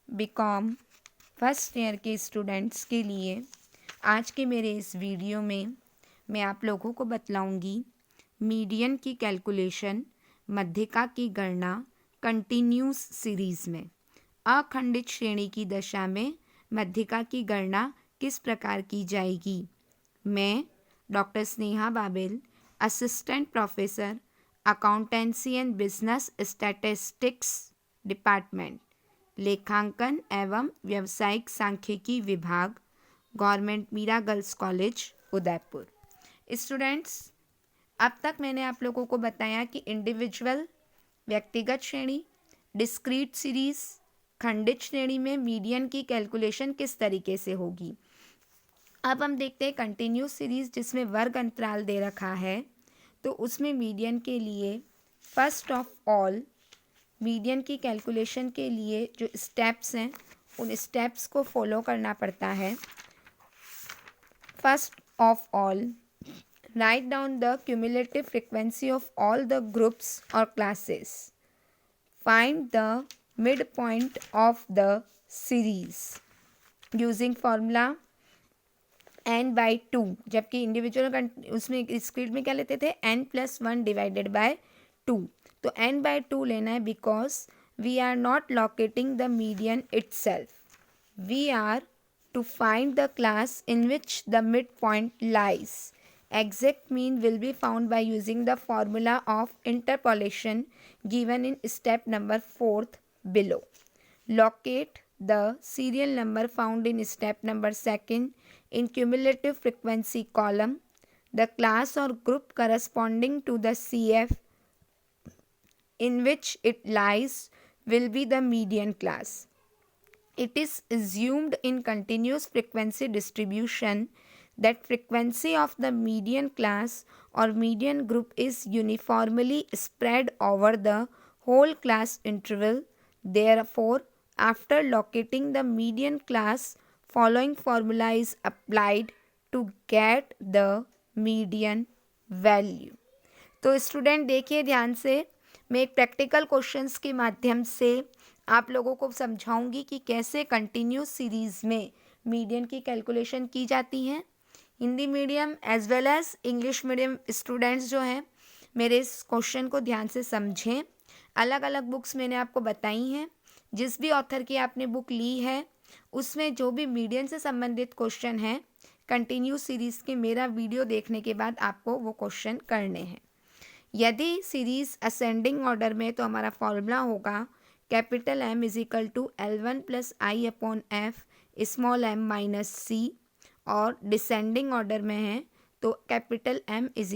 BCom first year के students के लिए आज के मेरे इस वीडियो में मैं आप लोगों को बतलाऊंगी मीडियन की कैलकुलेशन, मध्यिका की गणना कंटिन्यूस सीरीज़ में। अखंडित श्रेणी की दशा में मध्यिका की गणना किस प्रकार की जाएगी। मैं doctor Sneha Babil, assistant professor accountancy and business statistics department, लेखांकन एवं व्यावसायिक सांख्यिकी विभाग, government Meera girls college Udaipur. Students, अब तक मैंने आप लोगों को बताया कि इंडिविजुअल व्यक्तिगत श्रेणी, डिस्क्रीट सीरीज, खंडित श्रेणी में मीडियन की कैलकुलेशन किस तरीके से होगी। अब हम देखते हैं कंटिन्यूस सीरीज जिसमें वर्ग अंतराल दे रखा है, तो उसमें मीडियन के लिए फर्स्ट ऑफ ऑल मीडियन की कैलकुलेशन के लिए जो स्टेप्स हैं उन स्टेप्स को फॉलो करना पड़ता है। First of all, write down the cumulative frequency of all the groups और classes, find the mid point of the series using formula n/2, जबकि इंडिविजुअल उसमें डिस्क्रीट में क्या लेते थे n+1 डिवाइडेड बाय 2। तो n/2 लेना है because we are not locating the median itself, we are to find the class in which the mid point lies. Exact mean will be found by using the formula of interpolation given in step number 4th below. Locate the serial number found in step number 2nd in cumulative frequency column. The class or group corresponding to the CF in which it lies will be the median class. It is assumed in continuous frequency distribution that frequency of the median class or median group is uniformly spread over the whole class interval. Therefore, after locating the median class, following formula is applied to get the median value. तो student देखिए ध्यान से, मैं एक practical questions के माध्यम से आप लोगों को समझाऊंगी कि कैसे कंटिन्यूस सीरीज़ में मीडियन की कैलकुलेशन की जाती है। Hindi medium as well as English medium students जो हैं मेरे इस क्वेश्चन को ध्यान से समझें। अलग अलग बुक्स मैंने आपको बताई हैं, जिस भी ऑथर की आपने बुक ली है उसमें जो भी मीडियन से संबंधित क्वेश्चन हैं कंटिन्यूस सीरीज़ के मेरा वीडियो देखने के बाद आपको वो क्वेश्चन करने हैं। यदि सीरीज़ असेंडिंग ऑर्डर में तो हमारा फॉर्मूला होगा capital M = L1 + I/F small m - c, और डिसेंडिंग ऑर्डर में है तो capital M =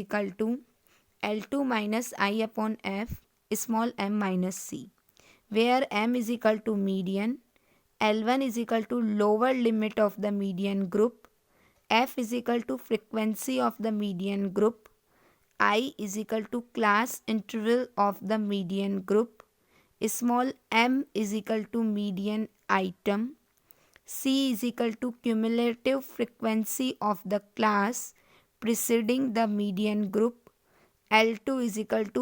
L2 - I/F small m - c, where M = median, L1 = lower limit of the median group, F = frequency of the median group, I = class interval of the median group, small m = median item, C = cumulative frequency of the class preceding the median group, L2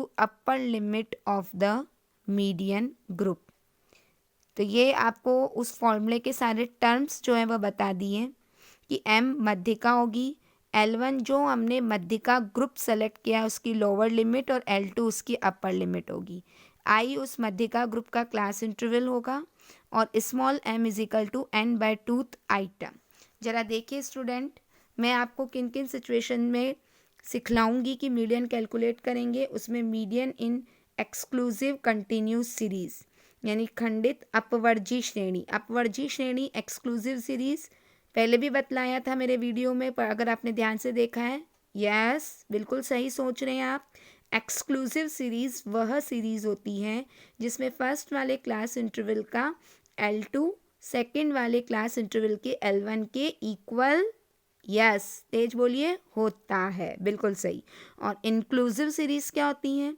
= upper limit of the median group। तो ये आपको उस फॉर्मूले के सारे terms जो हैं वह बता दिए कि M मध्यिका होगी, L1 जो हमने मध्यिका ग्रुप सेलेक्ट किया उसकी लोअर लिमिट और L2 उसकी अपर लिमिट होगी, I उस मध्यिका ग्रुप का क्लास इंटरवल होगा और स्मॉल m = n/2th आइटम। ज़रा देखिए स्टूडेंट, मैं आपको किन किन सिचुएशन में सिखलाऊंगी कि मीडियन कैलकुलेट करेंगे। उसमें मीडियन इन एक्सक्लूसिव कंटिन्यूस सीरीज़ यानी खंडित अपवर्जी श्रेणी, अपवर्जी श्रेणी एक्सक्लूसिव सीरीज़ पहले भी बतलाया था मेरे वीडियो में, पर अगर आपने ध्यान से देखा है, यस बिल्कुल सही सोच रहे हैं आप। एक्सक्लूसिव सीरीज़ वह सीरीज़ होती है जिसमें फर्स्ट वाले क्लास इंटरवल का L2 सेकंड वाले क्लास इंटरवल के L1 के इक्वल, यस तेज बोलिए, होता है, बिल्कुल सही। और इंक्लूसिव सीरीज़ क्या होती हैं?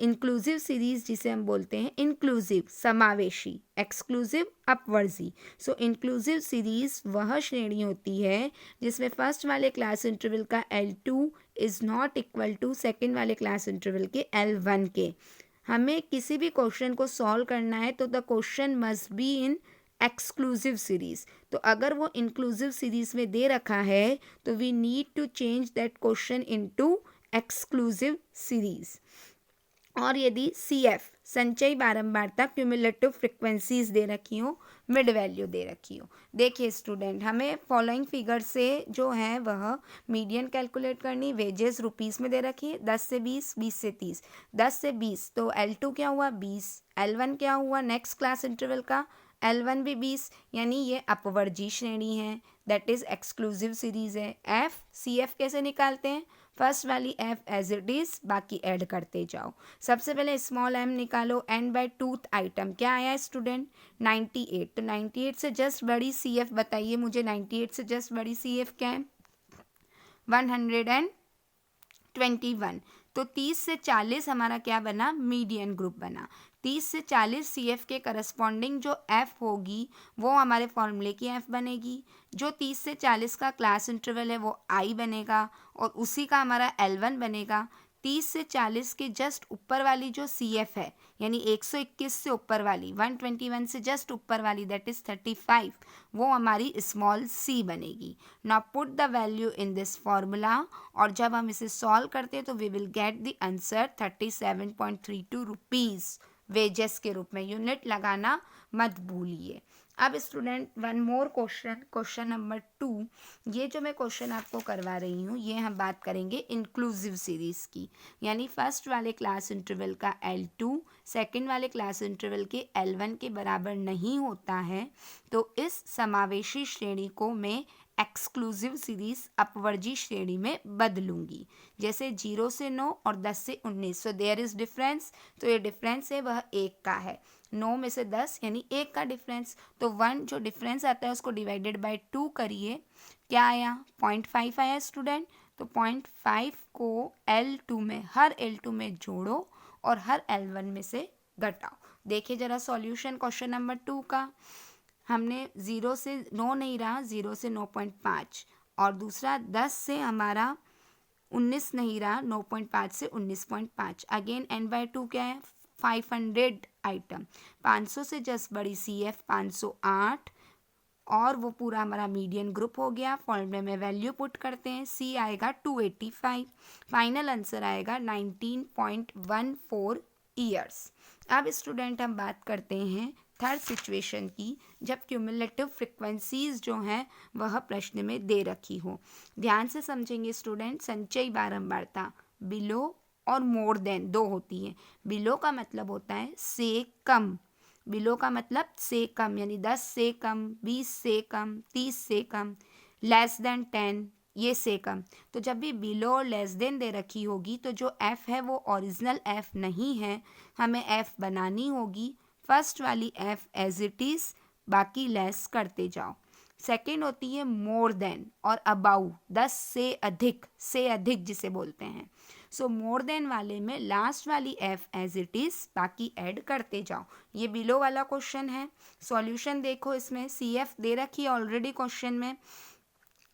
इंक्लूसिव सीरीज़ जिसे हम बोलते हैं इंक्लूसिव समावेशी, एक्सक्लूसिव अपवर्जी। सो इंक्लूसिव सीरीज़ वह श्रेणी होती है जिसमें फर्स्ट वाले क्लास इंटरवल का L2 is not equal to second वाले क्लास इंटरवल के L1 के। हमें किसी भी क्वेश्चन को सॉल्व करना है तो the question must be in exclusive series. तो अगर वो इंक्लूसिव सीरीज में दे रखा है तो we need to change that question into exclusive series. और यदि सी एफ संचयी बारंबारता क्यूमुलेटिव फ्रिक्वेंसीज दे रखी हो, मिड वैल्यू दे रखी हो। देखिए स्टूडेंट, हमें फॉलोइंग फिगर से जो है वह मीडियन कैलकुलेट करनी। वेजेस रुपीस में दे रखी है 10 से 20, 20 से 30, 10 से 20, तो L2 क्या हुआ 20, L1 क्या हुआ नेक्स्ट क्लास इंटरवल का, L1 भी 20, यानी ये अपवर्जी श्रेणी है, दैट इज एक्सक्लूसिव सीरीज है। एफ सी एफ कैसे निकालते हैं, फर्स्ट वाली एफ एज इट इज, बाकी ऐड करते जाओ। सबसे पहले स्मॉल एम निकालो, n/2 आइटम क्या आया स्टूडेंट 98, तो 98 से जस्ट बड़ी सी एफ बताइए मुझे, 98 से जस्ट बड़ी सी एफ क्या है 121। तो 30 से 40 हमारा क्या बना, मीडियन ग्रुप बना। 30 से 40 सी एफ के करस्पॉन्डिंग जो एफ होगी वो हमारे फॉर्मूले की एफ बनेगी। जो 30 से 40 का क्लास इंटरवल है वो आई बनेगा और उसी का हमारा L1 बनेगा। 30 से 40 के जस्ट ऊपर वाली जो सी एफ है, यानी 121 से ऊपर वाली, 121 से जस्ट ऊपर वाली, दैट इज 35, वो हमारी स्मॉल सी बनेगी। Now put the value in this formula, और जब हम इसे सॉल्व करते हैं तो we will get the answer 37.32 rupees wages के रूप में। यूनिट लगाना मत भूलिए। अब student one more question, question number 2। ये जो मैं क्वेश्चन आपको करवा रही हूँ ये हम बात करेंगे इंक्लूसिव सीरीज़ की, यानी फर्स्ट वाले क्लास इंटरवल का L2 सेकंड वाले क्लास इंटरवल के L1 के बराबर नहीं होता है, तो इस समावेशी श्रेणी को मैं एक्सक्लूसिव सीरीज अपवर्जी श्रेणी में बदलूंगी। जैसे 0 से 9 और 10 से 19, सो देयर इज डिफरेंस, तो ये डिफरेंस है वह 1 का है। 9 में से 10 यानी 1 का डिफरेंस, तो 1 जो डिफरेंस आता है उसको डिवाइडेड बाय 2 करिए, क्या आया 0.5 आया स्टूडेंट। तो 0.5 को L2 में, हर L2 में जोड़ो और हर L1 में से घटाओ। देखिए जरा सॉल्यूशन क्वेश्चन नंबर 2 का। हमने 0 से 9 नहीं रहा, 0 से 9.5, और दूसरा 10 से हमारा 19 नहीं रहा, 9.5 से 19.5। अगेन n/2 क्या है 500 आइटम, 500 से जस्ट बड़ी सी एफ 508, और वो पूरा हमारा मीडियन ग्रुप हो गया। फॉर्मूले में वैल्यू पुट करते हैं, सी आएगा 285, फाइनल आंसर आएगा 19.14 ईयर्स। अब स्टूडेंट हम बात करते हैं थर्ड सिचुएशन की, जब क्यूमुलेटिव फ्रिक्वेंसीज जो हैं वह प्रश्न में दे रखी हो। ध्यान से समझेंगे स्टूडेंट, संचयी बारंबारता बिलो और मोर देन दो होती है। बिलो का मतलब होता है से कम, बिलो का मतलब से कम, यानी 10 से कम, 20 से कम, 30 से कम, लेस देन 10 ये से कम। तो जब भी बिलो और लेस देन दे रखी होगी तो जो एफ है वो ओरिजिनल एफ नहीं है, हमें एफ बनानी होगी। फर्स्ट वाली एफ एज इट इज़, बाकी लेस करते जाओ। सेकंड होती है मोर देन और अबाउ, 10 से अधिक जिसे बोलते हैं। सो मोर देन वाले में लास्ट वाली एफ एज इट इज़, बाकी ऐड करते जाओ। ये बिलो वाला क्वेश्चन है। सॉल्यूशन देखो, इसमें सी एफ दे रखी है ऑलरेडी क्वेश्चन में,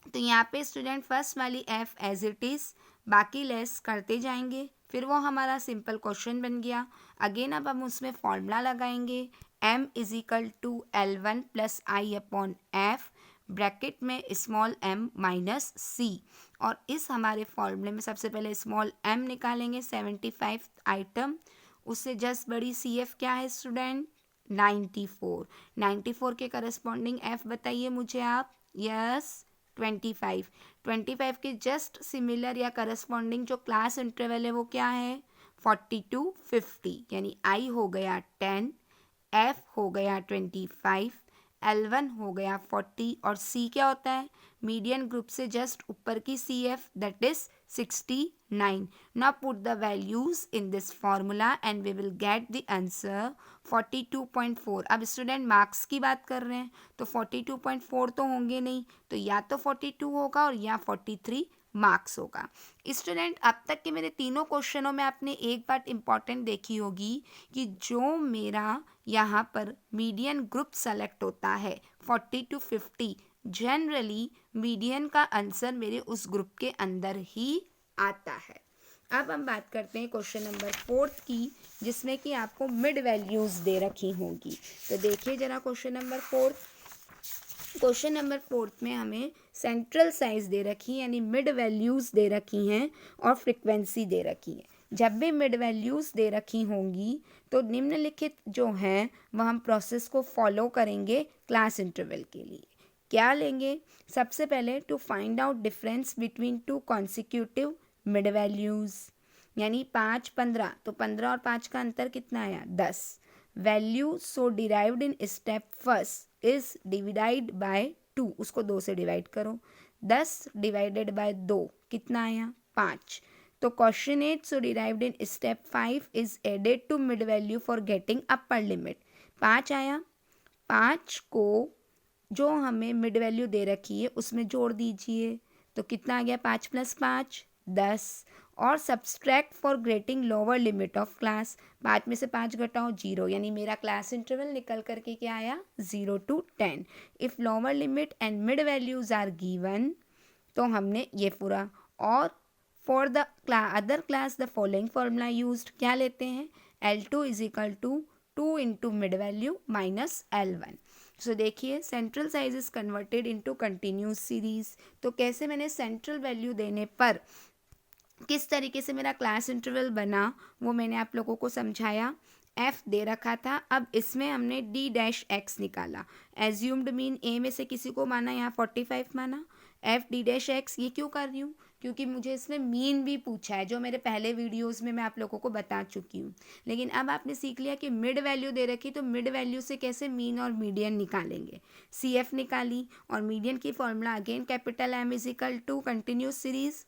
तो यहाँ पे स्टूडेंट फर्स्ट वाली एफ एज इट इज़, बाकी लेस करते जाएंगे, फिर वो हमारा सिंपल क्वेश्चन बन गया। अगेन अब हम उसमें फॉर्मूला लगाएंगे, m = L1 + I/F, ब्रैकेट में स्मॉल m माइनस c, और इस हमारे फॉर्मूले में सबसे पहले स्मॉल m निकालेंगे 75 आइटम, उससे जस्ट बड़ी सी एफ क्या है स्टूडेंट 94, 94 के करस्पॉन्डिंग f बताइए मुझे आप, यस 25, 25 के जस्ट सिमिलर या करस्पॉन्डिंग जो क्लास इंटरवल है वो क्या है 40 to 50, यानी I हो गया 10, F हो गया 25, L1 हो गया 40, और C क्या होता है मीडियन ग्रुप से जस्ट ऊपर की CF, that is 69. Now put the values in this formula and we will get the answer 42.4. अब स्टूडेंट मार्क्स की बात कर रहे हैं तो 42.4 तो होंगे नहीं, तो या तो 42 होगा और या 43 मार्क्स होगा। स्टूडेंट अब तक के मेरे तीनों क्वेश्चनों में आपने एक बात इंपॉर्टेंट देखी होगी कि जो मेरा यहाँ पर मीडियन ग्रुप सेलेक्ट होता है 40 to 50, जनरली मीडियन का आंसर मेरे उस ग्रुप के अंदर ही आता है। अब हम बात करते हैं क्वेश्चन नंबर 4 की, जिसमें कि आपको मिड वैल्यूज़ दे रखी होंगी। तो देखिए ज़रा क्वेश्चन नंबर 4। क्वेश्चन नंबर 4 में हमें सेंट्रल साइज दे रखी है, यानी मिड वैल्यूज़ दे रखी हैं और फ्रिक्वेंसी दे रखी है। जब भी मिड वैल्यूज़ दे रखी होंगी तो निम्नलिखित जो हैं वह हम प्रोसेस को फॉलो करेंगे क्लास इंटरवल के लिए। क्या लेंगे? सबसे पहले to find out difference between two consecutive mid values, यानी 5 15, तो 15 और 5 का अंतर कितना आया? 10। Value so derived in step first is divide by 2, उसको 2 से डिवाइड करो। 10 डिवाइडेड बाय 2 कितना आया? 5। तो question 8 so derived in step 5 is added to mid value for getting upper limit. 5 आया, 5 को जो हमें मिड वैल्यू दे रखी है उसमें जोड़ दीजिए, तो कितना आ गया? 5 + 5 10। और subtract for getting lower limit of class, 5 में से 5 घटाओ 0, यानी मेरा क्लास इंटरवल निकल करके क्या आया? 0 to 10। If lower limit and mid values are given, तो हमने ये पूरा। और for the other class the following formula used, क्या लेते हैं? L2 = 2 into mid value minus L1। So देखिए central size is converted into continuous series. तो कैसे मैंने सेंट्रल वैल्यू देने पर किस तरीके से मेरा क्लास इंटरवल बना वो मैंने आप लोगों को समझाया। f दे रखा था, अब इसमें हमने d-x निकाला। एज्यूम्ड मीन a में से किसी को माना, यहाँ 45 माना। f d-x ये क्यों कर रही हूँ? क्योंकि मुझे इसमें मीन भी पूछा है, जो मेरे पहले वीडियोस में मैं आप लोगों को बता चुकी हूँ। लेकिन अब आपने सीख लिया कि मिड वैल्यू दे रखी, तो मिड वैल्यू से कैसे मीन और मीडियन निकालेंगे। CF निकाली, और मीडियन की formula again capital M = continuous series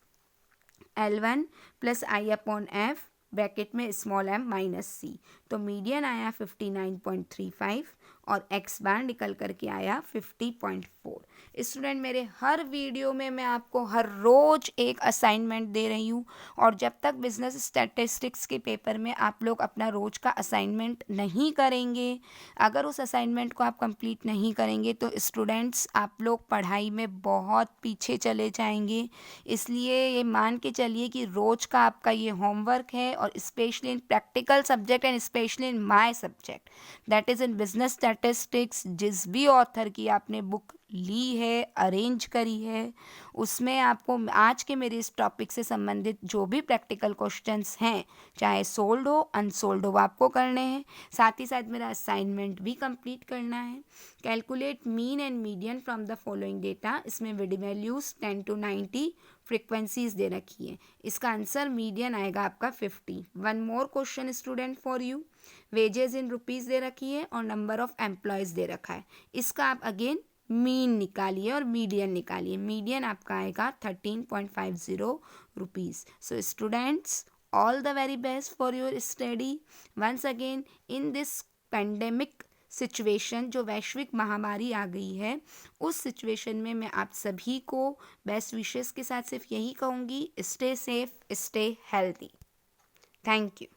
L1 + I/F bracket में स्मॉल m - c। तो मीडियन आया 59.35 और x बार निकल करके आया 50.4। स्टूडेंट मेरे हर वीडियो में मैं आपको हर रोज़ एक असाइनमेंट दे रही हूँ, और जब तक बिजनेस स्टैटिस्टिक्स के पेपर में आप लोग अपना रोज़ का असाइनमेंट नहीं करेंगे, अगर उस असाइनमेंट को आप कंप्लीट नहीं करेंगे तो स्टूडेंट्स आप लोग पढ़ाई में बहुत पीछे चले जाएंगे। इसलिए ये मान के चलिए कि रोज़ का आपका ये होमवर्क है, और specially in practical subject and specially in my subject that is in business statistics, जिस भी ऑथर की आपने बुक ली है, अरेंज करी है, उसमें आपको आज के मेरे इस टॉपिक से संबंधित जो भी प्रैक्टिकल क्वेश्चंस हैं, चाहे सोल्ड हो अनसोल्ड हो, आपको करने हैं। साथ ही साथ मेरा असाइनमेंट भी कंप्लीट करना है। Calculate mean and median from the following data, इसमें विड वैल्यूज 10 to 90 फ्रिक्वेंसीज दे रखी है। इसका आंसर मीडियन आएगा आपका 50। One more question student for you, wages in rupees दे रखी है और नंबर ऑफ एम्प्लॉयज़ दे रखा है। इसका आप अगेन मीन निकालिए और मीडियन निकालिए। मीडियन आपका आएगा 13.50 rupees. So students, all the very best for your study. Once again, in this pandemic situation, जो वैश्विक महामारी आ गई है, उस सिचुएशन में मैं आप सभी को बेस्ट विशेस के साथ सिर्फ यही कहूँगी, stay safe, stay healthy. Thank you.